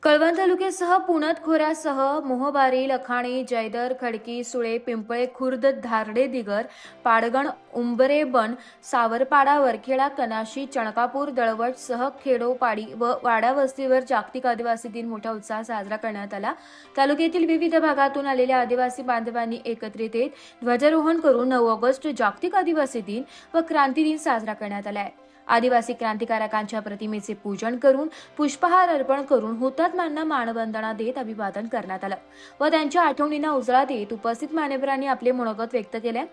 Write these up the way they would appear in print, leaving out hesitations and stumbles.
कळवण तालुक्यासह पुणत खोऱ्यासह मोहबारी, लखाणी, जयदर, खडकी, सुळे, पिंपळे खुर्द, धारडे, दिगर, पाडगण, उंबरे, बन, सावरपाडा, वरखेडा, कनाशी, चणकापूर, दळवट सह खेडोपाडी व वाडा वस्तीवर जागतिक आदिवासी दिन मोठ्या उत्साहात साजरा करण्यात आला। तालुक्यातील विविध भागातून आलेल्या आदिवासी बांधवांनी एकत्रित येत ध्वजारोहण करून 9 ऑगस्ट जागतिक आदिवासी दिन व क्रांती दिन साजरा करण्यात आला आहे। आदिवासी क्रांतिकारकांच्या प्रतिमेचे पूजन करून पुष्पहार अर्पण करून हुतात्म्यांना मानवंदना देत अभिवादन करण्यात आलं व त्यांच्या आठवणींना उजाळा देत उपस्थित मान्यवरांनी आपले मनोगत व्यक्त केले।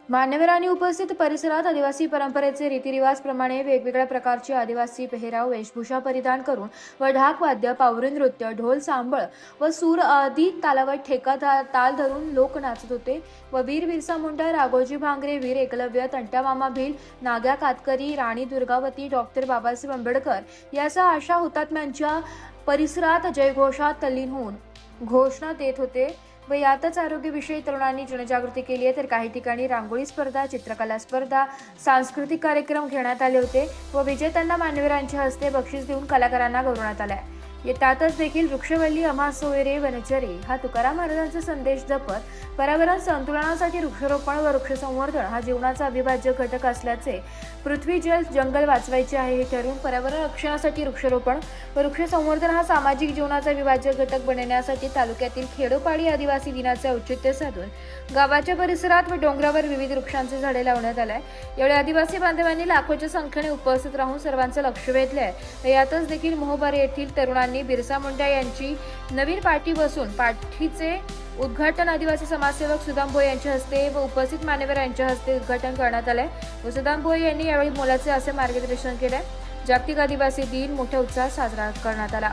मान्यवरांनी उपस्थित परिसरात आदिवासी परंपरेचे रीतिरिवाज प्रमाणे वेगवेगळ्या प्रकारची आदिवासी पेहराव वेशभूषा परिधान करून व ढाक वाद्य, पावरी नृत्य, ढोल सांबळ व सूर आदी तालावर ठेका ताल धरून लोक नाचत होते व वीर बिरसा मुंडा, राघोजी भांगरे, वीर एकलव्य, तंटा मामा भील, नाग्या कातकरी, राणी दुर्गावती, डॉक्टर बाबासाहेब आंबेडकर यासह अशा हुतात्म्यांच्या परिसरात जयघोषात तल्लीन होऊन घोषणा देत होते व यातच आरोग्याविषयी तरुणांनी जनजागृती केली आहे। तर काही ठिकाणी रांगोळी स्पर्धा, चित्रकला स्पर्धा, सांस्कृतिक कार्यक्रम घेण्यात आले होते व विजेत्यांना मान्यवरांच्या हस्ते बक्षीस देऊन कलाकारांना गौरवण्यात आले। त्यातच देखील वृक्षवल्ली अम्हा सोयरे वनचरे हा तुकाराम महाराजांचा संदेश जपत पर्यावरण संतुलनासाठी वृक्षारोपण व वृक्षसंवर्धन हा जीवनाचा अविभाज्य घटक असल्याचे, पृथ्वी जल जंगल वाचवायचे आहे हे ठरवून पर्यावरण रक्षणासाठी वृक्षारोपण व वृक्षसंवर्धन हा सामाजिक जीवनाचा अविभाज्य घटक बनवण्यासाठी तालुक्यातील खेडोपाडी आदिवासी दिनाचे औचित्य साधून गावाच्या परिसरात व डोंगरावर विविध वृक्षांचे झाडे लावण्यात आले। यावेळी आदिवासी बांधवांनी लाखोच्या संख्येने उपस्थित राहून सर्वांचं लक्ष वेधले आहे। यातच देखील मोहबारी येथील तरुणांनी बिरसा मुंडा यांची नवीन पाठी बसून पाठीचे उद्घाटन आदिवासी समाजसेवक सुदाम भोये यांच्या हस्ते व उपस्थित मान्यवर यांच्या हस्ते उद्घाटन करण्यात आले व सुदाम भोये यांनी यावेळी मोलाचे असे मार्गदर्शन केले। जागतिक आदिवासी दिन मोठ्या उत्साहात साजरा करण्यात आला।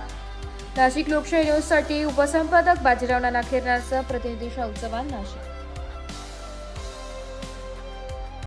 नाशिक लोकशाही न्यूजसाठी उपसंपादक बाजीराव नाना खिरणारसह प्रतिनिधी शाहू चव्हाण, नाशिक।